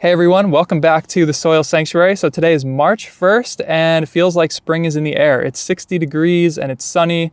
Hey everyone, welcome back to the Soil Sanctuary. So today is March 1st and it feels like spring is in the air. It's 60 degrees and it's sunny.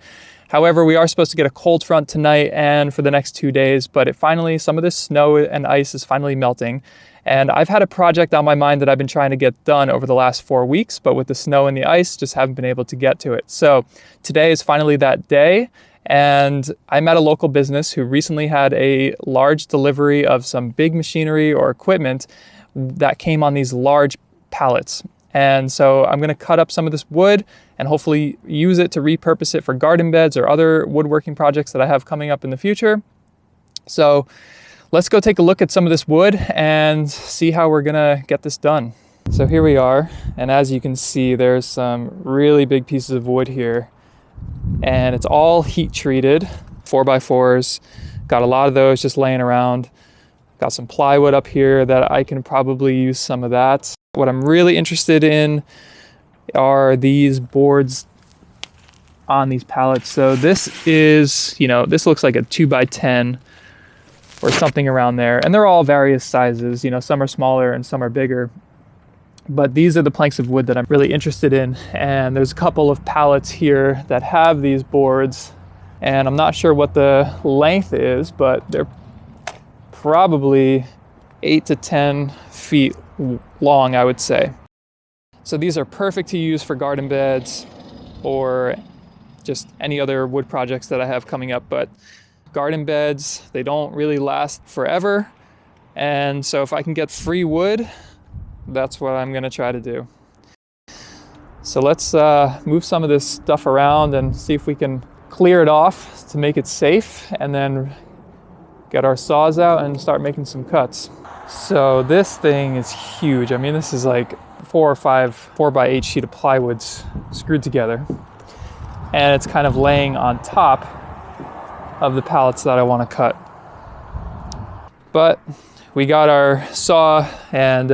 However, we are supposed to get a cold front tonight and for the next 2 days, but some of this snow and ice is finally melting. And I've had a project on my mind that I've been trying to get done over the last 4 weeks, but with the snow and the ice, just haven't been able to get to it. So today is finally that day. And I'm at a local business who recently had a large delivery of some big machinery or equipment that came on these large pallets. And so I'm going to cut up some of this wood and hopefully use it to repurpose it for garden beds or other woodworking projects that I have coming up in the future. So let's go take a look at some of this wood and see how we're going to get this done. So here we are. And as you can see, there's some really big pieces of wood here. And it's all heat treated, 4x4s. Got a lot of those just laying around. Got some plywood up here that I can probably use some of that. What I'm really interested in are these boards on these pallets. So this is, this looks like a 2x10 or something around there. And they're all various sizes, some are smaller and some are bigger. But these are the planks of wood that I'm really interested in. And there's a couple of pallets here that have these boards. And I'm not sure what the length is, but they're probably 8 to 10 feet long, I would say. So these are perfect to use for garden beds or just any other wood projects that I have coming up. But garden beds, they don't really last forever. And so if I can get free wood, that's what I'm gonna try to do. So let's move some of this stuff around and see if we can clear it off to make it safe, and then get our saws out and start making some cuts. So this thing is huge. I mean, this is like 4 or 5 4x8 sheet of plywood screwed together. And it's kind of laying on top of the pallets that I want to cut. But we got our saw and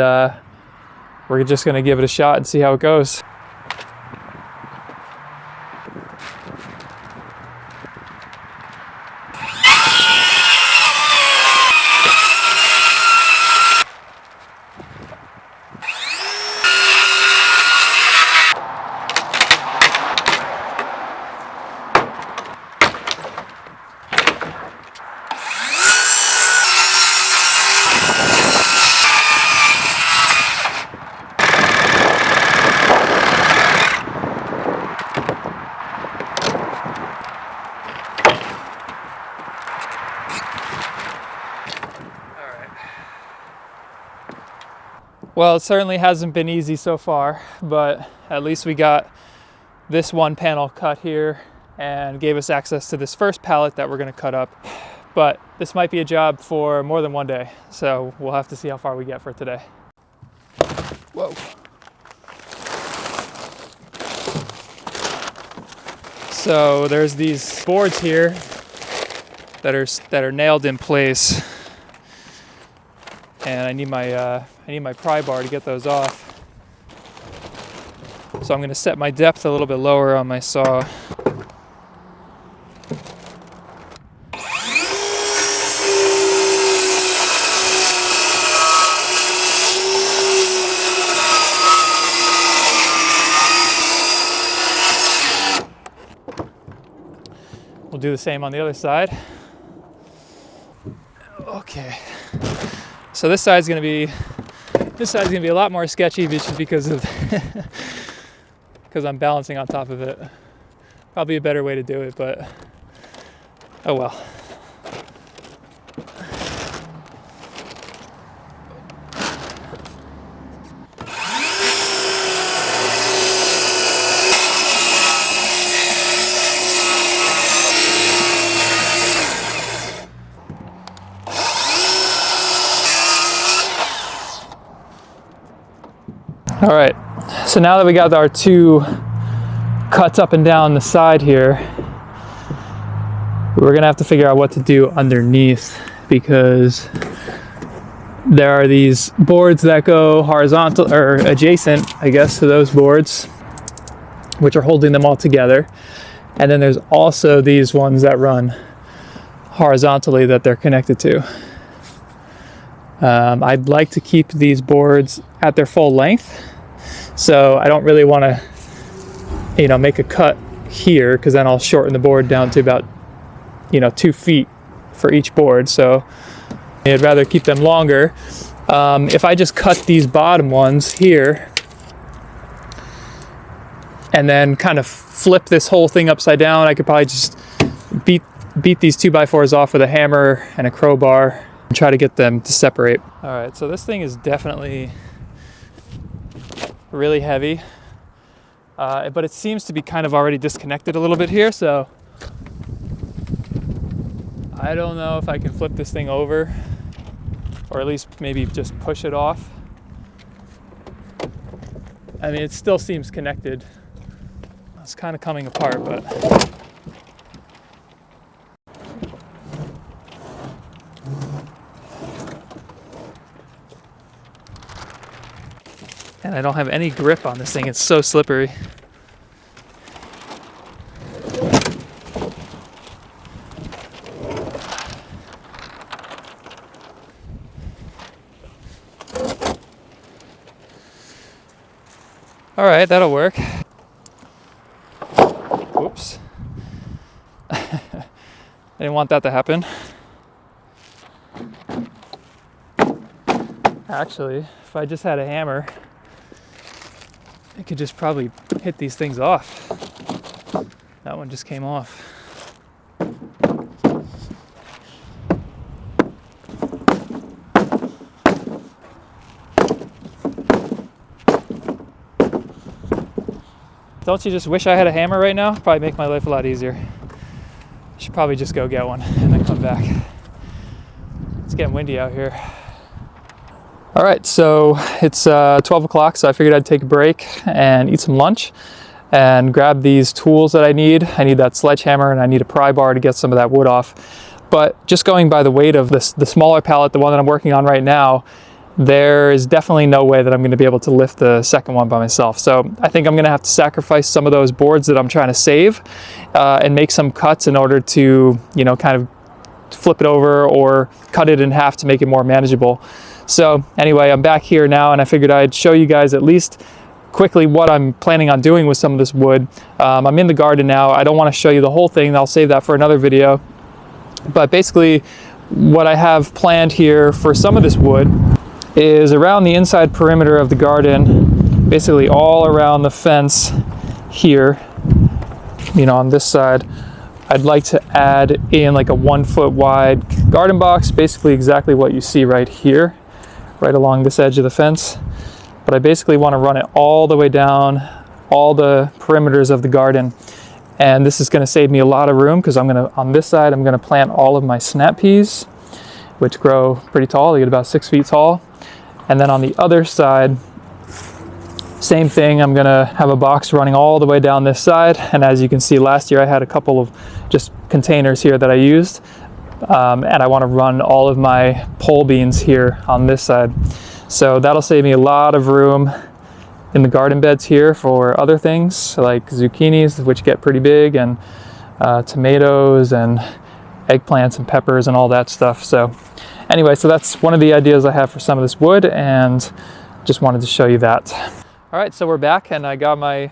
we're just gonna give it a shot and see how it goes. Well, it certainly hasn't been easy so far, but at least we got this one panel cut here and gave us access to this first pallet that we're going to cut up. But this might be a job for more than one day, so we'll have to see how far we get for today. Whoa. So there's these boards here that are nailed in place, and I need my pry bar to get those off. So I'm going to set my depth a little bit lower on my saw. We'll do the same on the other side. Okay. So this side's gonna be a lot more sketchy just because I'm balancing on top of it. Probably a better way to do it, but oh well. All right, so now that we got our 2 cuts up and down the side here, we're gonna have to figure out what to do underneath, because there are these boards that go horizontal or adjacent, I guess, to those boards, which are holding them all together. And then there's also these ones that run horizontally that they're connected to. I'd like to keep these boards at their full length, so I don't really want to, you know, make a cut here, because then I'll shorten the board down to about, you know, 2 feet for each board. So I'd rather keep them longer. If I just cut these bottom ones here and then kind of flip this whole thing upside down, I could probably just beat these 2x4s off with a hammer and a crowbar and try to get them to separate. All right, so this thing is definitely really heavy, but it seems to be kind of already disconnected a little bit here, so I don't know if I can flip this thing over, or at least maybe just push it off. I mean, it still seems connected. It's kind of coming apart, but and I don't have any grip on this thing. It's so slippery. All right, that'll work. Oops. I didn't want that to happen. Actually, if I just had a hammer, I could just probably hit these things off. That one just came off. Don't you just wish I had a hammer right now? Probably make my life a lot easier. I should probably just go get one and then come back. It's getting windy out here. All right, so it's 12 o'clock, so I figured I'd take a break and eat some lunch and grab these tools that I need. I need that sledgehammer and I need a pry bar to get some of that wood off. But just going by the weight of the smaller pallet, the one that I'm working on right now, there is definitely no way that I'm going to be able to lift the second one by myself. So I think I'm going to have to sacrifice some of those boards that I'm trying to save and make some cuts in order to, you know, kind of flip it over or cut it in half to make it more manageable. So anyway, I'm back here now, and I figured I'd show you guys at least quickly what I'm planning on doing with some of this wood. I'm in the garden now. I don't want to show you the whole thing. I'll save that for another video. But basically, what I have planned here for some of this wood is around the inside perimeter of the garden, basically all around the fence here, you know, on this side. I'd like to add in like a 1 foot wide garden box, basically exactly what you see right here, right along this edge of the fence. But I basically want to run it all the way down all the perimeters of the garden. And this is going to save me a lot of room, because on this side, I'm going to plant all of my snap peas, which grow pretty tall. They get about 6 feet tall. And then on the other side, same thing. I'm going to have a box running all the way down this side. And as you can see, last year I had a couple of just containers here that I used. And I want to run all of my pole beans here on this side. So that'll save me a lot of room in the garden beds here for other things like zucchinis, which get pretty big, and tomatoes and eggplants and peppers and all that stuff. So anyway, so that's one of the ideas I have for some of this wood, and just wanted to show you that. All right, so we're back, and I got my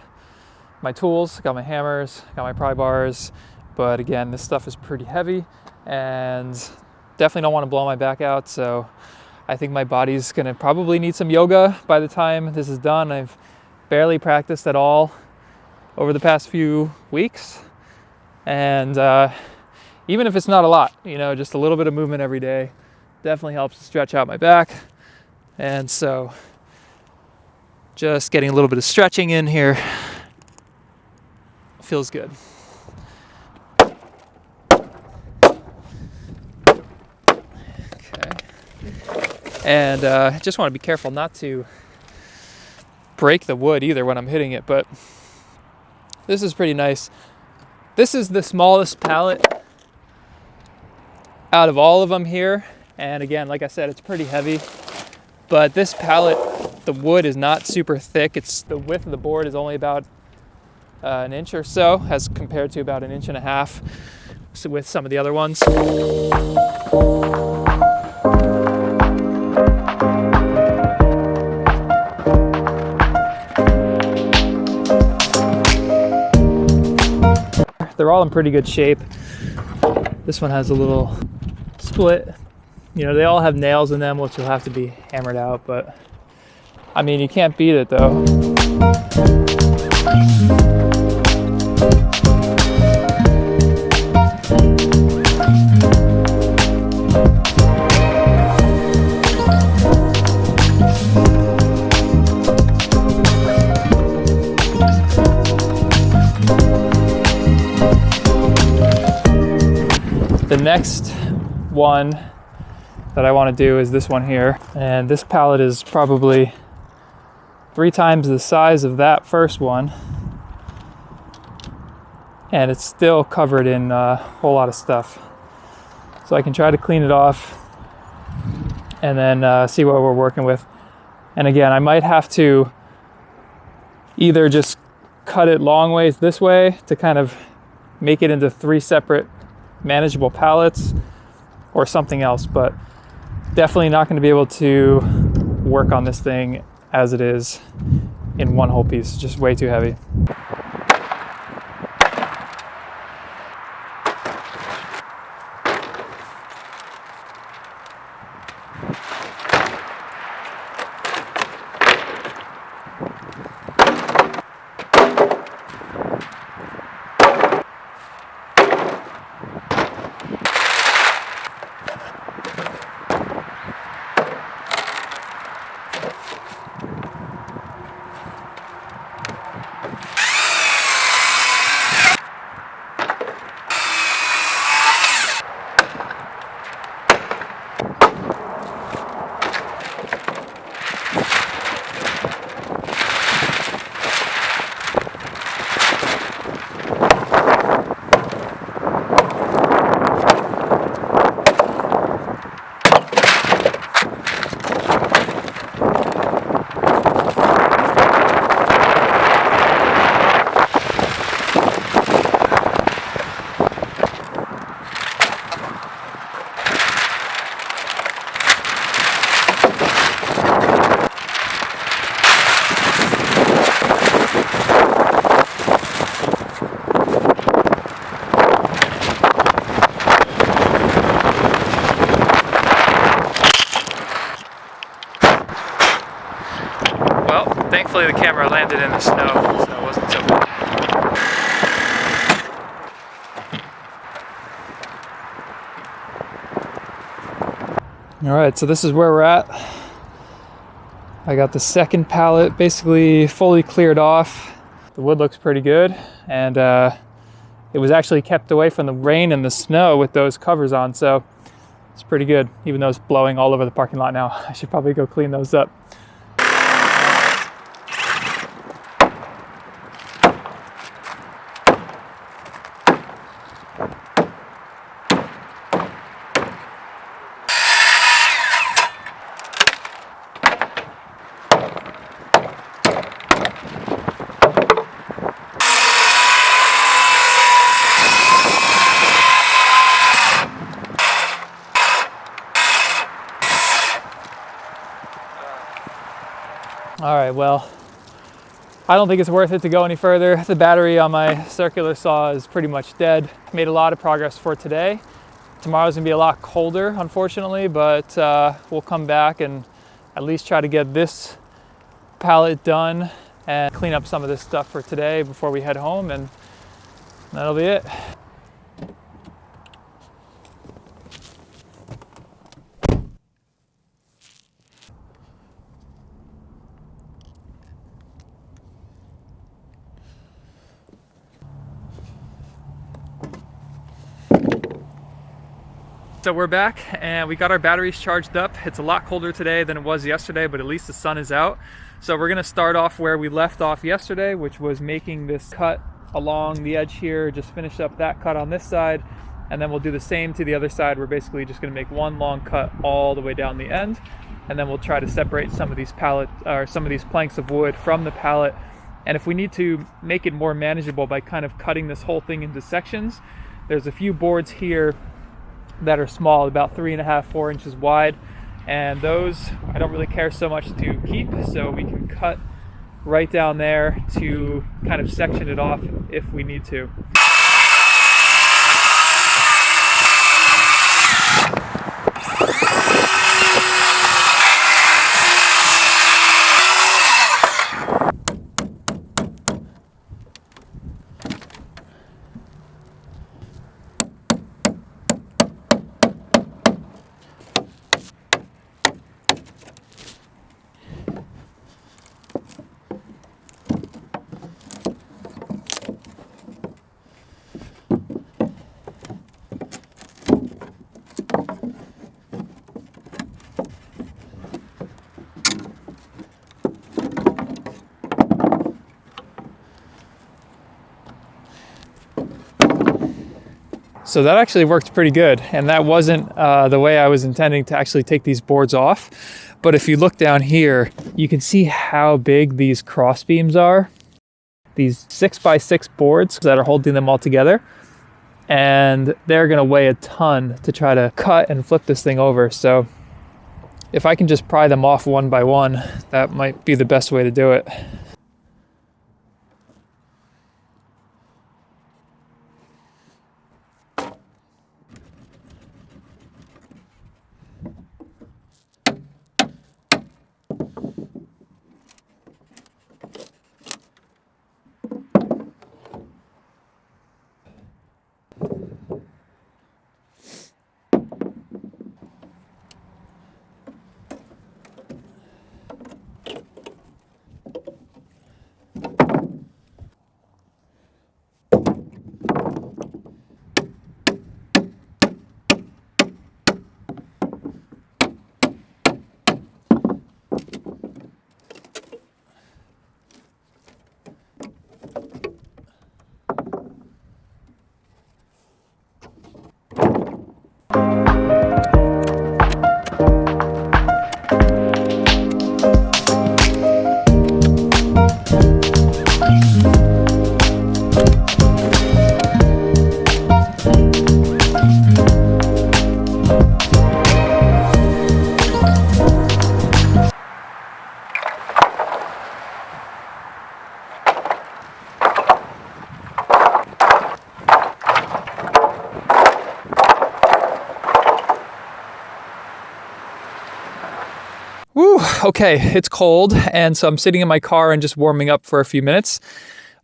tools, got my hammers, got my pry bars, but again, this stuff is pretty heavy and definitely don't want to blow my back out, so I think my body's gonna probably need some yoga by the time this is done. I've barely practiced at all over the past few weeks, and even if it's not a lot, you know, just a little bit of movement every day definitely helps to stretch out my back. And so just getting a little bit of stretching in here feels good. And just want to be careful not to break the wood either when I'm hitting it, but this is pretty nice. This is the smallest pallet out of all of them here. And again, like I said, it's pretty heavy, but this pallet, the wood is not super thick. The width of the board is only about an inch or so, as compared to about 1.5 inches with some of the other ones. They're all in pretty good shape. This one has a little split. You know, they all have nails in them, which will have to be hammered out, but I mean, you can't beat it though. The next one that I want to do is this one here, and this pallet is probably 3 times the size of that first one, and it's still covered in a whole lot of stuff. So I can try to clean it off and then see what we're working with. And again, I might have to either just cut it long ways this way to kind of make it into 3 separate manageable pallets or something else, but definitely not going to be able to work on this thing as it is in one whole piece. Just way too heavy. Thankfully the camera landed in the snow, so it wasn't so bad. Alright, so this is where we're at. I got the second pallet basically fully cleared off. The wood looks pretty good, and it was actually kept away from the rain and the snow with those covers on, so it's pretty good, even though it's blowing all over the parking lot now. I should probably go clean those up. All right, well, I don't think it's worth it to go any further. The battery on my circular saw is pretty much dead. Made a lot of progress for today. Tomorrow's gonna be a lot colder, unfortunately, but we'll come back and at least try to get this pallet done and clean up some of this stuff for today before we head home, and that'll be it. So we're back and we got our batteries charged up. It's a lot colder today than it was yesterday, but at least the sun is out. So we're gonna start off where we left off yesterday, which was making this cut along the edge here. Just finish up that cut on this side, and then we'll do the same to the other side. We're basically just gonna make one long cut all the way down the end, and then we'll try to separate some of these some of these planks of wood from the pallet. And if we need to make it more manageable by kind of cutting this whole thing into sections, there's a few boards here that are small, about 3.5, 4 inches wide, and those I don't really care so much to keep, so we can cut right down there to kind of section it off if we need to. So that actually worked pretty good. And that wasn't the way I was intending to actually take these boards off. But if you look down here, you can see how big these cross beams are. These 6x6 boards that are holding them all together. And they're gonna weigh a ton to try to cut and flip this thing over. So if I can just pry them off one by one, that might be the best way to do it. Woo, okay, it's cold, and so I'm sitting in my car and just warming up for a few minutes.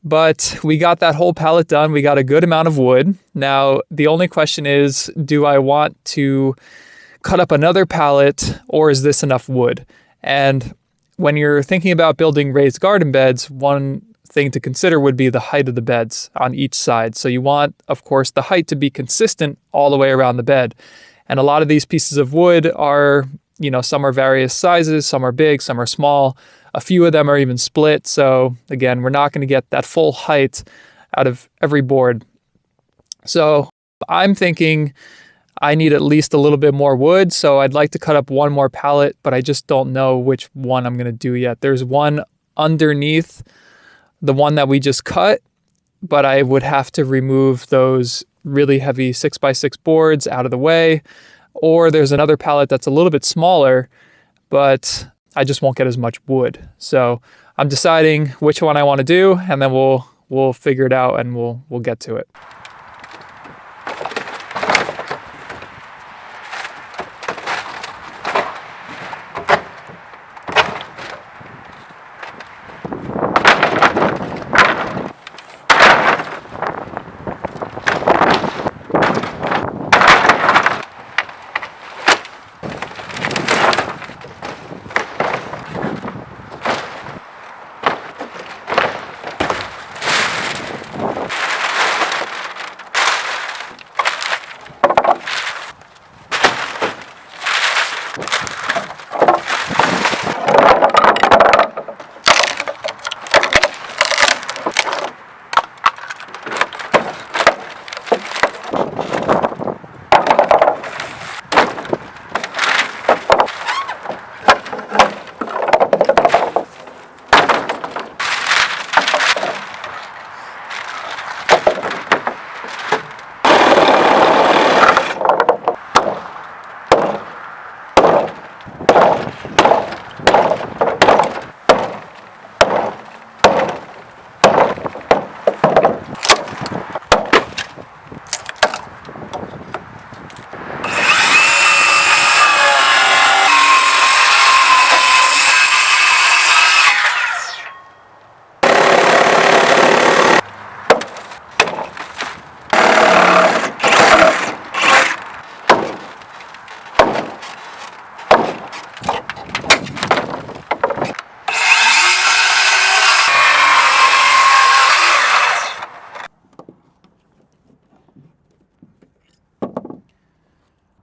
But we got that whole pallet done. We got a good amount of wood. Now, the only question is, do I want to cut up another pallet, or is this enough wood? And when you're thinking about building raised garden beds, one thing to consider would be the height of the beds on each side. So you want, of course, the height to be consistent all the way around the bed. And a lot of these pieces of wood are, some are various sizes, some are big, some are small. A few of them are even split. So again, we're not going to get that full height out of every board. So I'm thinking I need at least a little bit more wood. So I'd like to cut up one more pallet, but I just don't know which one I'm going to do yet. There's one underneath the one that we just cut, but I would have to remove those really heavy 6x6 boards out of the way. Or there's another pallet that's a little bit smaller, but I just won't get as much wood. So I'm deciding which one I want to do, and then we'll figure it out and we'll get to it.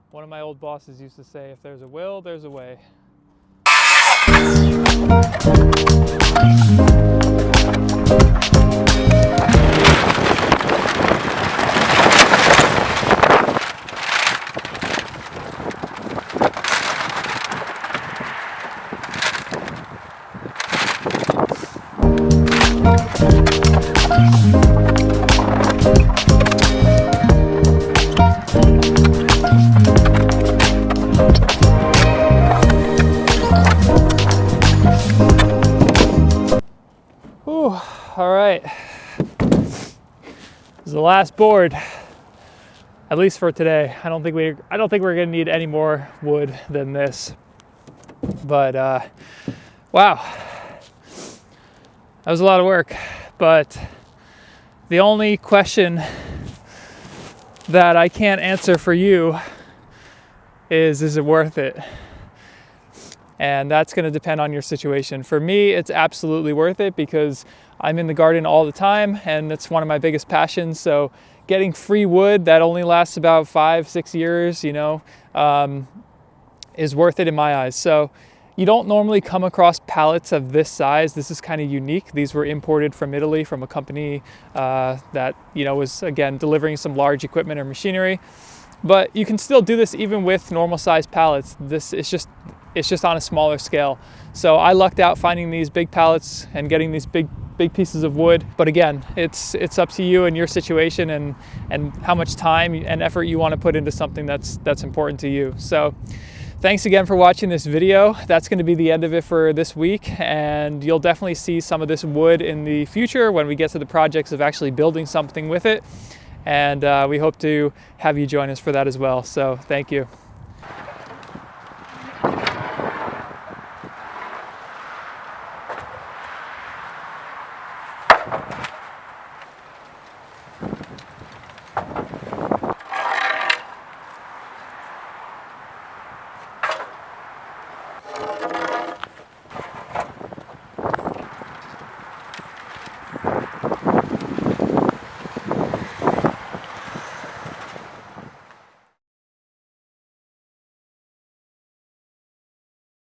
One of my old bosses used to say, if there's a will, there's a way. Whew, all right. This is the last board, at least for today. I don't think we're gonna need any more wood than this. But wow, that was a lot of work. But the only question that I can't answer for you is it worth it? And that's going to depend on your situation. For me, it's absolutely worth it because I'm in the garden all the time and it's one of my biggest passions. So getting free wood that only lasts about 5-6 years, you know, is worth it in my eyes. So you don't normally come across pallets of this size. This is kind of unique. These were imported from Italy from a company that, you know, was again delivering some large equipment or machinery. But you can still do this even with normal size pallets. It's just on a smaller scale. So I lucked out finding these big pallets and getting these big pieces of wood. But again, it's up to you and your situation and how much time and effort you want to put into something that's important to you. So thanks again for watching this video. That's going to be the end of it for this week, and you'll definitely see some of this wood in the future when we get to the projects of actually building something with it. And we hope to have you join us for that as well. So thank you.